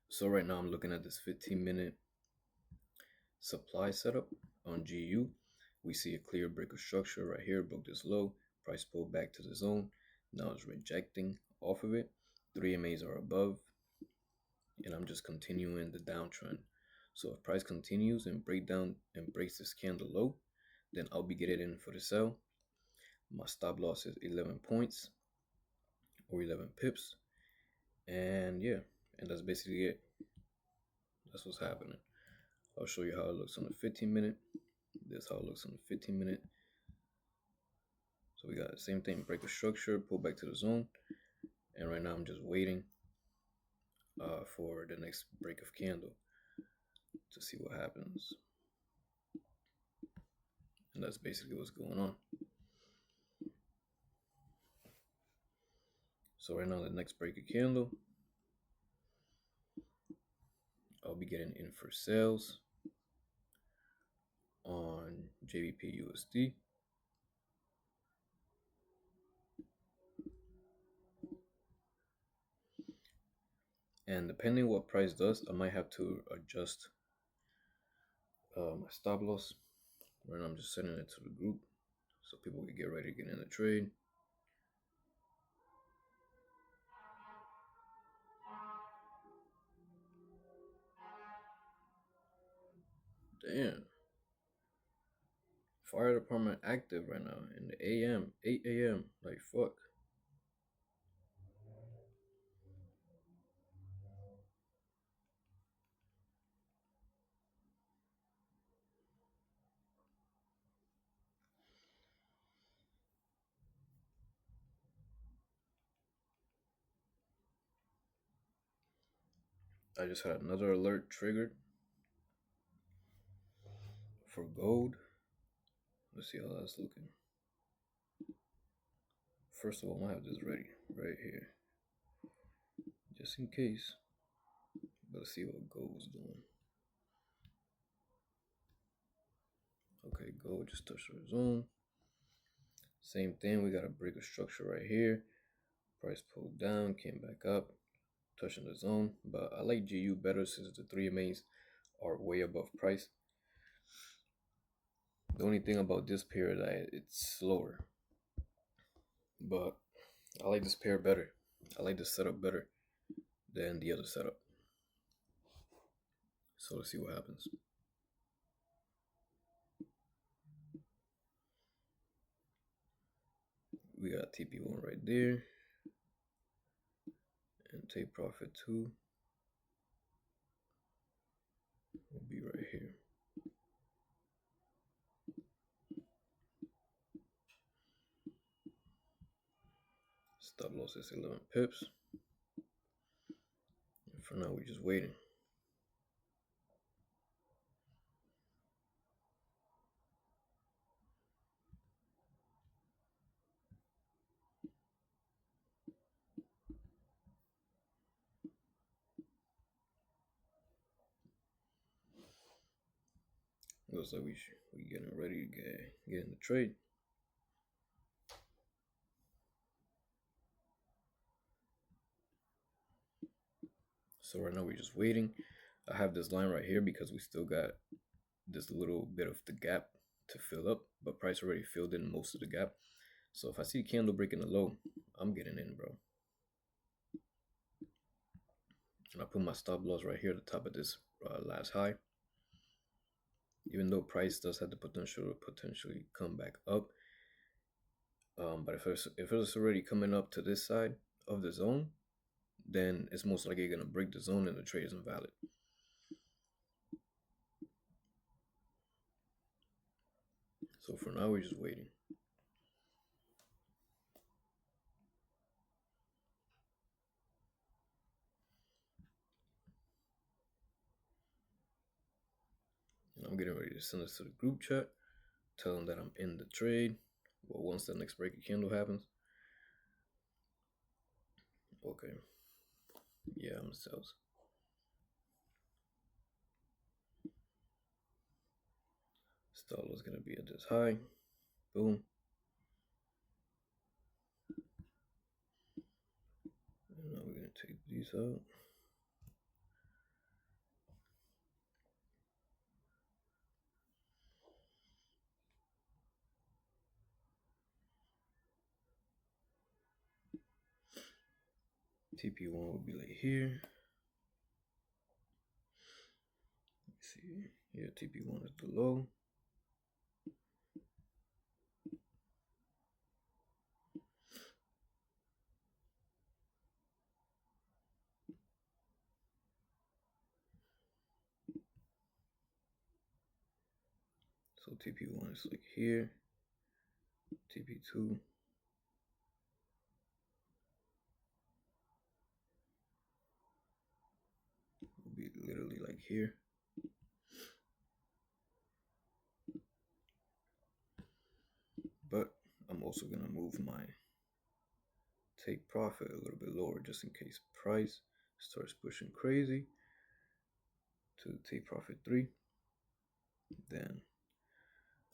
So right now I'm looking at this 15-minute supply setup on GU. We see a clear break of structure right here, broke this low, price pulled back to the zone. Now it's rejecting off of it. 3 MAs are above, and I'm just continuing the downtrend. So if price continues and breaks this candle low, then I'll be getting in for the sell. My stop loss is 11 points or 11 pips. And yeah, and that's basically it. That's what's happening. I'll show you how it looks on the 15-minute. This is how it looks on the 15-minute. So we got the same thing, break a structure, pull back to the zone. And right now I'm just waiting for the next break of candle to see what happens. And that's basically what's going on. So right now the next break of candle, I'll be getting in for sales on GBPUSD. And depending what price does, I might have to adjust my stop loss. Right now I'm just sending it to the group so people can get ready to get in the trade. Damn. Fire department active right now in the AM, 8 AM. Like, fuck. I just had another alert triggered for gold. Let's see how that's looking. First of all, I have this ready right here, just in case. Let's see what gold's doing. Okay, gold just touched our zone. Same thing, we got a break of structure right here. Price pulled down, came back up, touching the zone. But I like GU better since the 3 MAs are way above price. The only thing about this pair is that it's slower. But I like this pair better. I like this setup better than the other setup. So let's see what happens. We got TP1 right there. And take profit 2 will be right here. Stop loss is 11 pips. And for now, we're just waiting. Looks like we getting ready to get in the trade. So right now we're just waiting. I have this line right here because we still got this little bit of the gap to fill up, but price already filled in most of the gap. So if I see candle breaking the low, I'm getting in, bro. And I put my stop loss right here at the top of this last high. Even though price does have the potential to potentially come back up, but if it's already coming up to this side of the zone, then it's most likely gonna break the zone and the trade is invalid. So for now, we're just waiting. And I'm getting ready to send this to the group chat, tell them that I'm in the trade. Well, once the next break of candle happens. Okay. Yeah, I'm the sales. Stop loss gonna be at this high. Boom. And now we're gonna take these out. TP1 will be like here. Let's see. Yeah, TP1 is the low. So TP1 is like here. TP2 will be literally like here. But I'm also gonna move my take profit a little bit lower just in case price starts pushing crazy to take profit 3. Then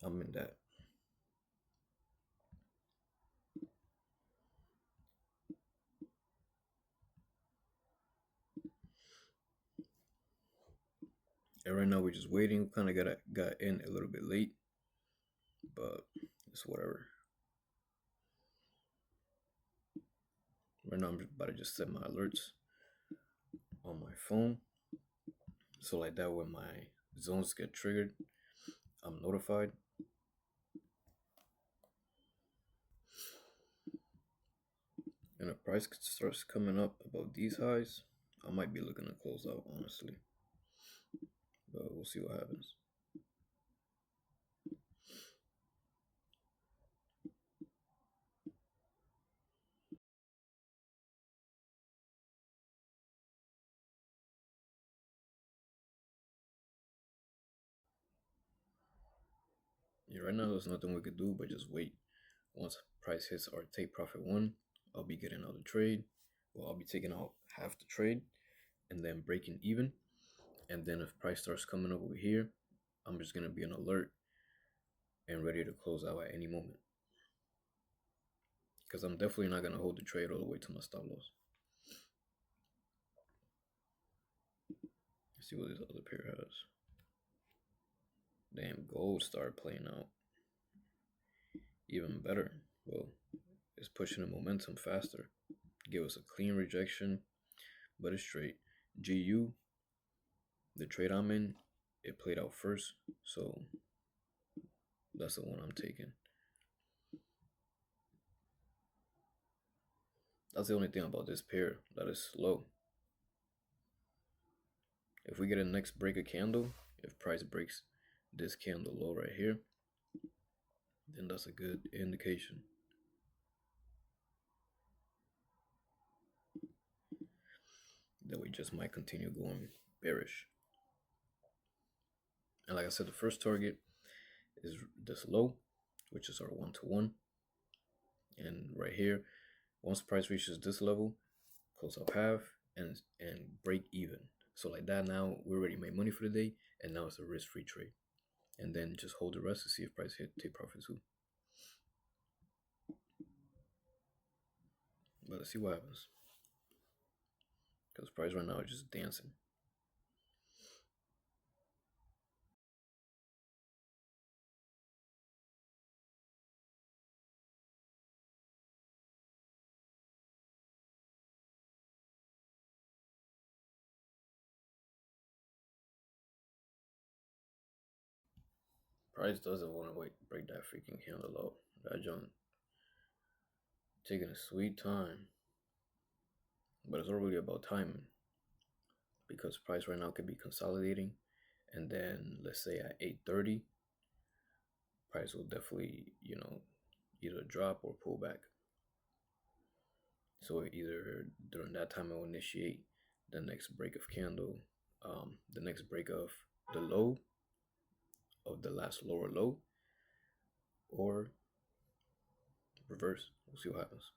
I'm in that. And right now we're just waiting. Kind of got in a little bit late, but it's whatever. Right now I'm about to just set my alerts on my phone, so like that when my zones get triggered, I'm notified. And if price starts coming up above these highs, I might be looking to close out, honestly. But we'll see what happens. Yeah, right now there's nothing we could do but just wait. Once price hits our take profit 1, I'll be getting out of the trade. Well, I'll be taking out half the trade and then breaking even. And then if price starts coming up over here, I'm just gonna be on alert and ready to close out at any moment. Because I'm definitely not gonna hold the trade all the way to my stop loss. Let's see what this other pair has. Damn, gold started playing out even better. Well, it's pushing the momentum faster. Give us a clean rejection, but it's straight. GU, the trade I'm in, it played out first, so that's the one I'm taking. That's the only thing about this pair that is slow. If we get a next break of candle, if price breaks this candle low right here, then that's a good indication that we just might continue going bearish. And like I said, the first target is this low, which is our 1-to-1. And right here, once price reaches this level, close up half and break even. So like that, now we already made money for the day, and now it's a risk-free trade. And then just hold the rest to see if price hit take profit too. But let's see what happens. Because price right now is just dancing. Price doesn't want to wait break that freaking candle out. That junk taking a sweet time. But it's not really about timing. Because price right now could be consolidating. And then let's say at 8:30, price will definitely, either drop or pull back. So either during that time it will initiate the next break of candle, the next break of the low of the last lower low, or reverse. We'll see what happens.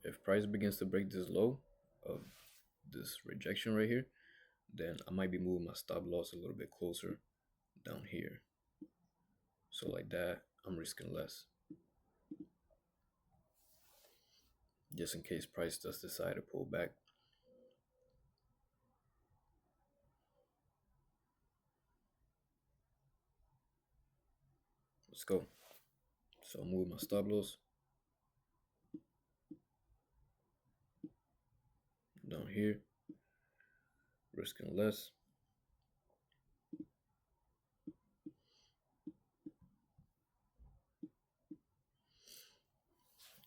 If price begins to break this low of this rejection right here, then I might be moving my stop loss a little bit closer down here. So like that, I'm risking less. Just in case price does decide to pull back. Let's go. So I'll move my stop loss down here, risking less.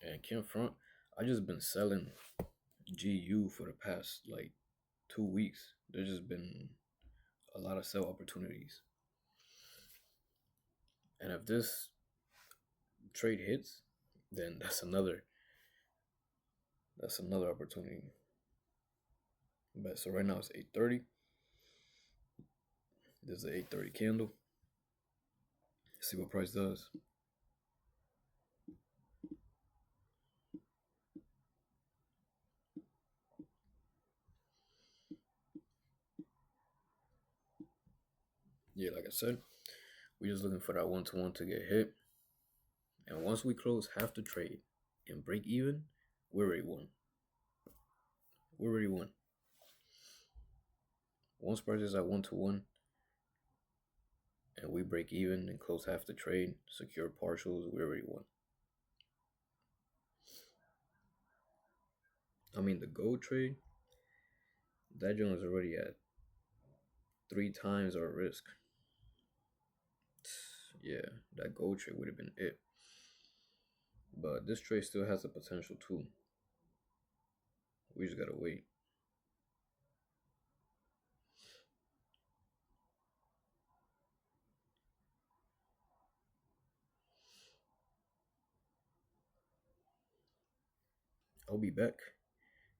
And can't front, I just been selling GU for the past like 2 weeks. There's just been a lot of sell opportunities. And if this trade hits, then that's another opportunity. But so right now it's 8:30. This is the 8:30 candle. See what price does. Yeah, like I said, we're just looking for that 1-to-1 to get hit. And once we close half the trade and break even, we already won. We already won. Once price is at 1-to-1 and we break even and close half the trade, secure partials, we already won. I mean, the gold trade, that joint is already at 3 times our risk. Yeah, that gold trade would have been it. But this trade still has the potential too. We just gotta wait. I'll be back.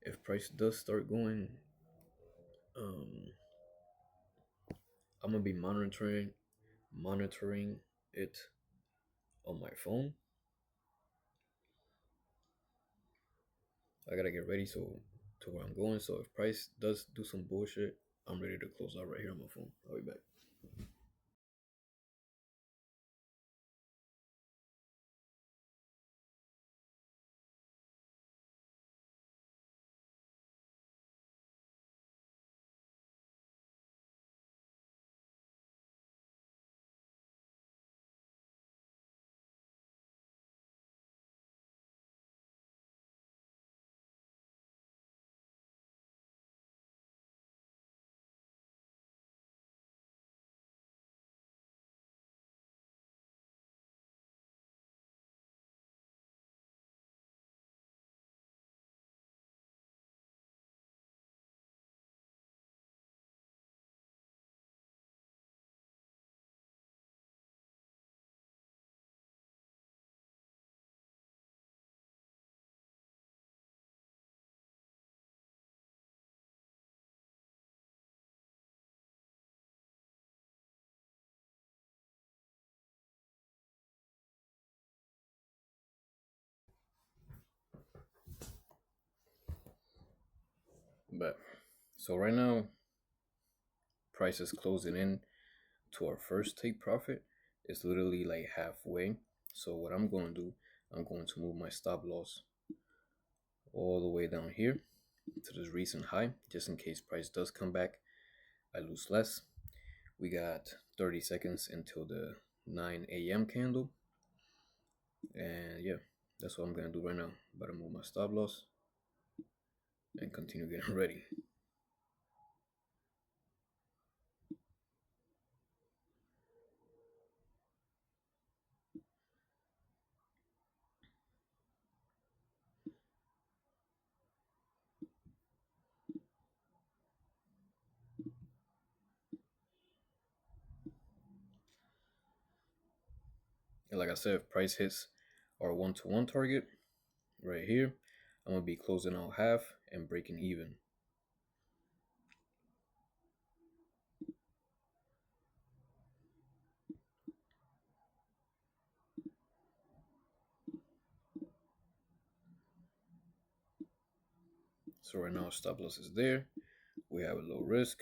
If price does start going, I'm gonna be monitoring it on my phone. I gotta get ready to where I'm going. So if price does do some bullshit, I'm ready to close out right here on my phone. I'll be back. But so right now, price is closing in to our first take profit. It's literally like halfway. So what I'm going to do, I'm going to move my stop loss all the way down here to this recent high, just in case price does come back, I lose less. We got 30 seconds until the 9 a.m. candle. And yeah, that's what I'm gonna do right now. But I move my stop loss and continue getting ready. And like I said, if price hits our 1-to-1 target right here, I'm gonna be closing out half and breaking even. So right now stop loss is there. We have a low risk.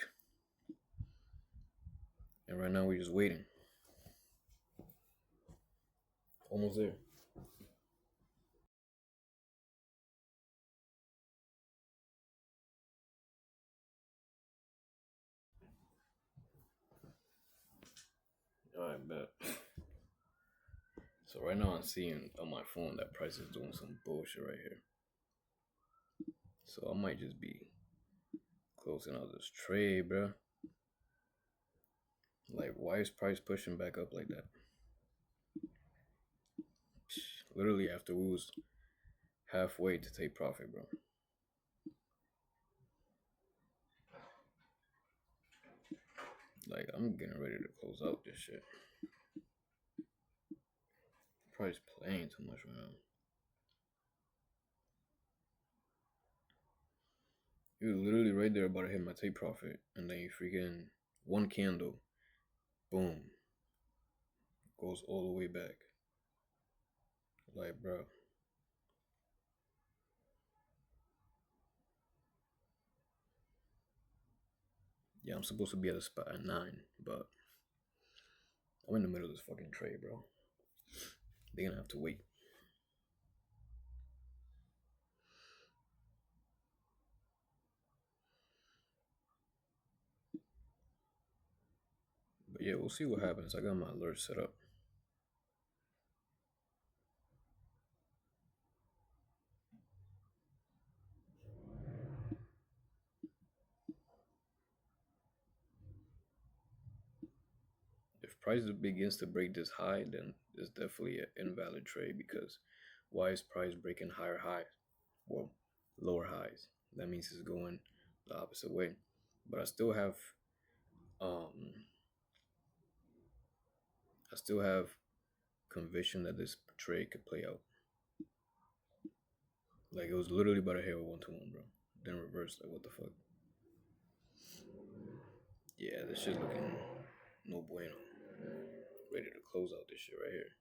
And right now we're just waiting. Almost there. Alright, bet. So right now I'm seeing on my phone that price is doing some bullshit right here. So I might just be closing out this trade, bro. Like, why is price pushing back up like that? Literally after we was halfway to take profit, bro. Like, I'm getting ready to close out this shit. Price playing too much right now. You were literally right there about to hit my take profit, and then you freaking one candle, boom, goes all the way back. Like, bro. Yeah, I'm supposed to be at a spot at 9, but I'm in the middle of this fucking trade, bro. They're gonna have to wait. But yeah, we'll see what happens. I got my alert set up. If price begins to break this high, then it's definitely an invalid trade, because why is price breaking higher highs? Well, lower highs. That means it's going the opposite way. But um I still have conviction that this trade could play out. Like, it was literally about to hit a 1-to-1, bro. Then reverse. Like, what the fuck? Yeah, this shit looking no bueno. Ready to close out this shit right here.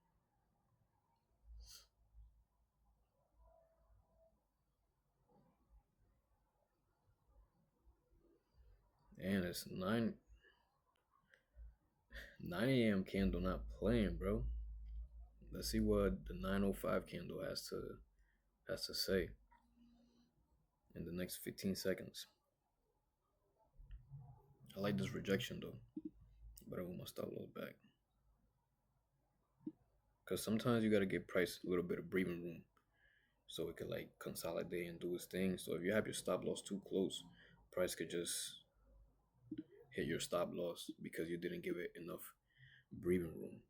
And it's 9 a.m. candle not playing, bro. Let's see what the 9:05 candle has to say in the next 15 seconds. I like this rejection though, but I want my stop loss back. Because sometimes you gotta give price a little bit of breathing room so it could like consolidate and do its thing. So if you have your stop loss too close, price could just hit your stop loss because you didn't give it enough breathing room.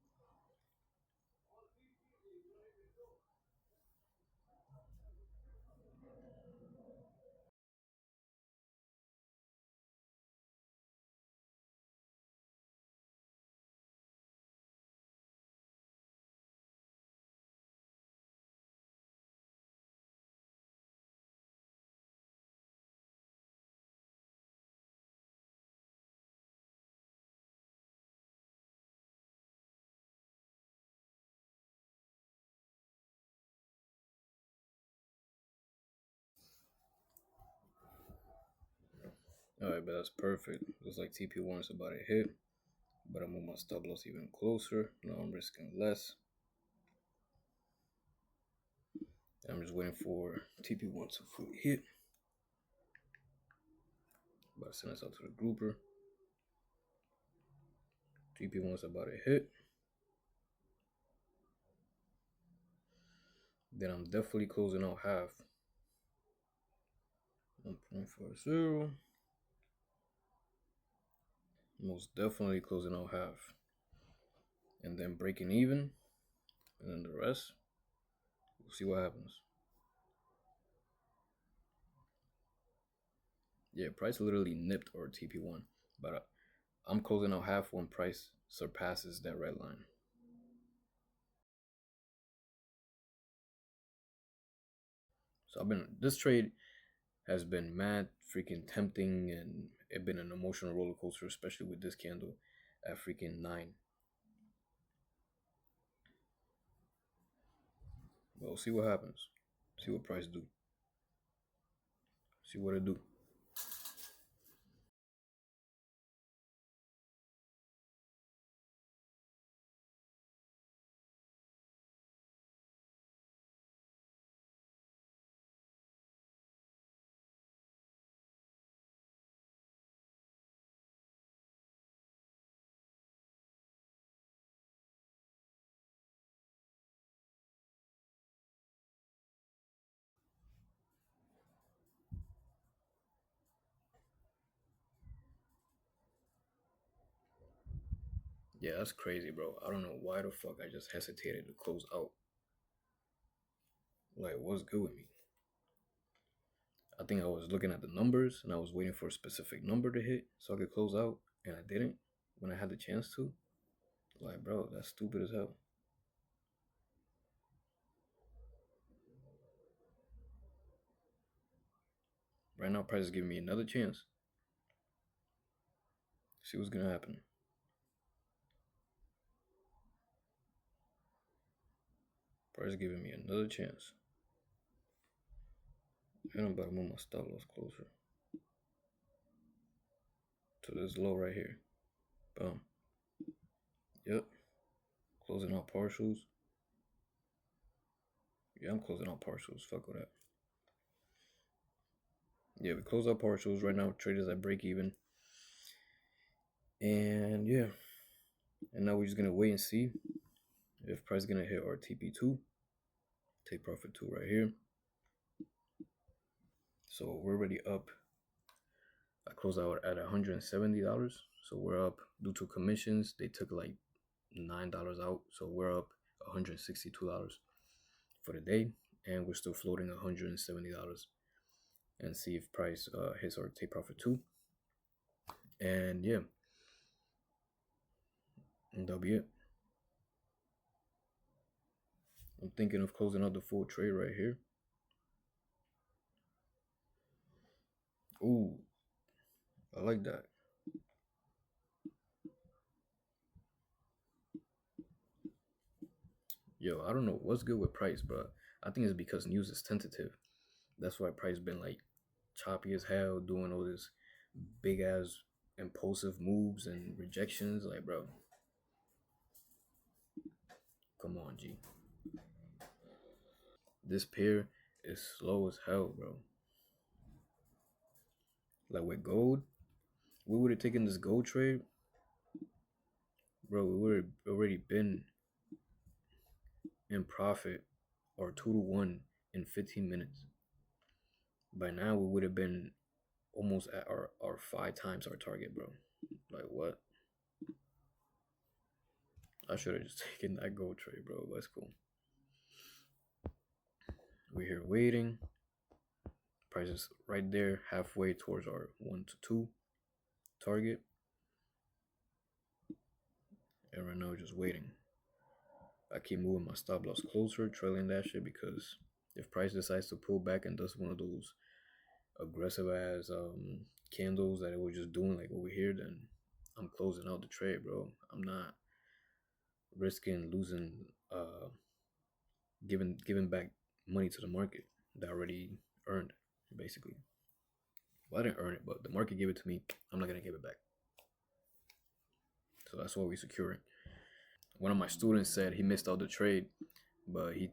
Alright, but that's perfect. Looks like TP1 is about to hit, but I'm moving my stop loss even closer. Now I'm risking less. I'm just waiting for TP1 to fully hit. About to send this out to the grouper. TP1 is about to hit. Then I'm definitely closing out half. 1.40. Most definitely closing out half. And then breaking even. And then the rest. We'll see what happens. Yeah, price literally nipped our TP1. But I'm closing out half when price surpasses that red line. So this trade has been mad freaking tempting, and it been an emotional roller coaster, especially with this candle at freaking 9. But we'll see what happens. See what price do. See what it do. Yeah, that's crazy, bro. I don't know why the fuck I just hesitated to close out. Like, what's good with me? I think I was looking at the numbers and I was waiting for a specific number to hit so I could close out, and I didn't when I had the chance to. Like, bro, that's stupid as hell. Right now, price is giving me another chance. See what's gonna happen. Price is giving me another chance. And I'm about to move my stop loss closer to this low right here. Boom. Yep. Closing out partials. Yeah, I'm closing out partials. Fuck with that. Yeah, we close out partials right now. Traders at break even. And yeah. And now we're just gonna wait and see if price is gonna hit our TP2. Take profit 2 right here. So we're already up. I closed out at $170. So we're up due to commissions. They took like $9 out. So we're up $162 for the day. And we're still floating $170. And see if price hits our take profit 2. And yeah, and that'll be it. I'm thinking of closing out the full trade right here. Ooh, I like that. Yo, I don't know what's good with price, but I think it's because news is tentative. That's why price been like choppy as hell, doing all this big ass impulsive moves and rejections. Like, bro, come on, G. This pair is slow as hell, bro. Like with gold, we would have taken this gold trade, bro. We would have already been in profit or 2 to 1 in 15 minutes. By now, we would have been almost at our 5 times our target, bro. Like, what? I should have just taken that gold trade, bro. That's cool. We're here waiting. Price is right there, halfway towards our 1 to 2 target. And right now, we're just waiting. I keep moving my stop loss closer, trailing that shit, because if price decides to pull back and does one of those aggressive ass candles that it was just doing like over here, then I'm closing out the trade, bro. I'm not risking losing giving back money to the market that I already earned, basically. Well, I didn't earn it, but the market gave it to me. I'm not gonna give it back. So that's why we secure it. One of my students said he missed out the trade, but he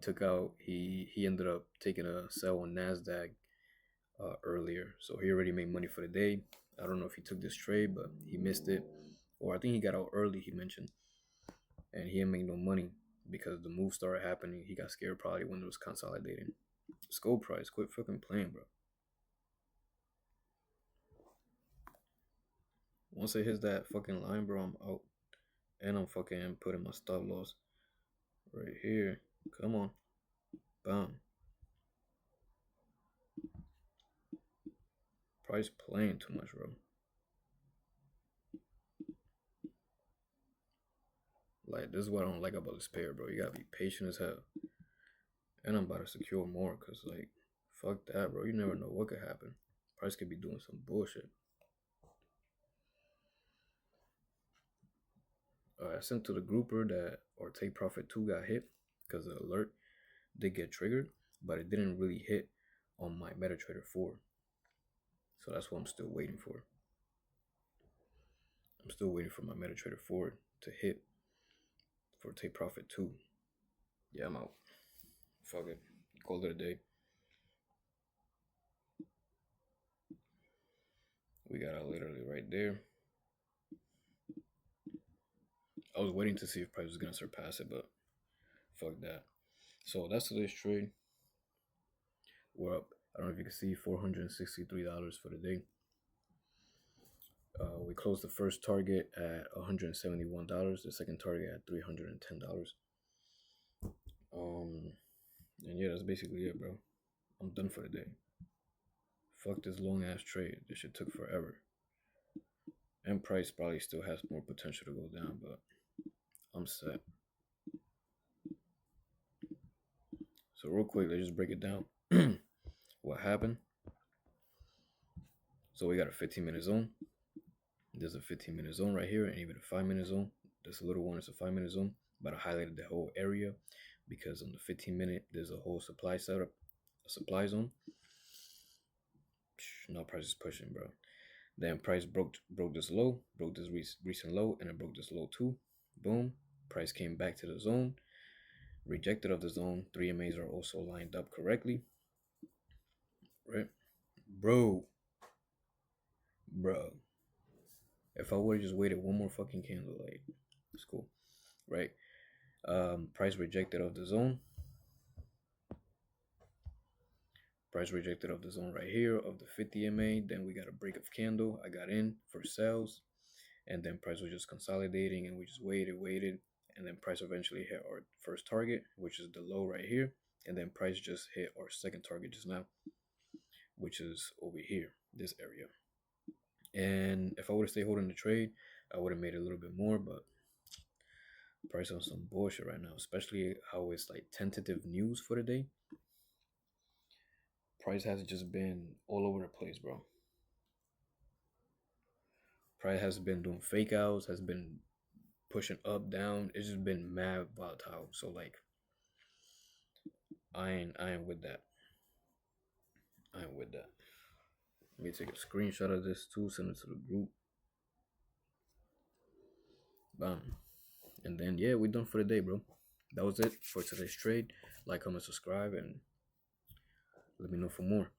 ended up taking a sell on Nasdaq earlier, so he already made money for the day. I don't know if he took this trade, but he missed it, or I think he got out early. He mentioned, and he didn't make no money because the move started happening. He got scared probably when it was consolidating. Gold price, quit fucking playing, bro. Once it hits that fucking line, bro, I'm out, and I'm fucking putting my stop loss right here. Come on, bam. Price playing too much, bro. Like, this is what I don't like about this pair, bro. You gotta be patient as hell. And I'm about to secure more, cause like, fuck that, bro. You never know what could happen. Price could be doing some bullshit. I sent to the grouper that our take profit 2 got hit, cause the alert did get triggered, but it didn't really hit on my MetaTrader 4. So that's what I'm still waiting for. I'm still waiting for my MetaTrader 4 to hit for take profit 2. Yeah, I'm out. Fuck it. Call it a day. We got it literally right there. I was waiting to see if price was gonna surpass it, but fuck that. So that's today's trade. We're up. I don't know if you can see $463 for the day. We closed the first target at $171, the second target at $310. Um, and yeah, that's basically it, bro. I'm done for the day. Fuck this long ass trade. This shit took forever. And price probably still has more potential to go down, but I'm set. So real quick, let's just break it down. What happened? So we got a 15-minute zone. There's a 15-minute zone right here, and even a 5-minute zone. This little one is a 5-minute zone, but I highlighted the whole area because on the 15-minute there's a whole supply setup, a supply zone. Now price is pushing, bro. Then price broke this low, broke this recent low, and it broke this low too. Boom. Price came back to the zone, rejected of the zone. 3 MAs are also lined up correctly. Right? Bro. If I would have just waited one more fucking candle, like, it's cool. Right? Price rejected of the zone. Price rejected of the zone right here of the 50 MA. Then we got a break of candle. I got in for sales. And then price was just consolidating and we just waited. And then price eventually hit our first target, which is the low right here. And then price just hit our second target just now, which is over here, this area. And if I would have stayed holding the trade, I would have made a little bit more, but price on some bullshit right now, especially how it's like tentative news for the day. Price has just been all over the place, bro. Price has been doing fake outs, has been pushing up, down. It's just been mad volatile. So like, I ain't with that. I ain't with that. Let me take a screenshot of this too, send it to the group. Bam. And then yeah, we're done for the day, bro. That was it for today's trade. Like, comment, subscribe, and let me know for more.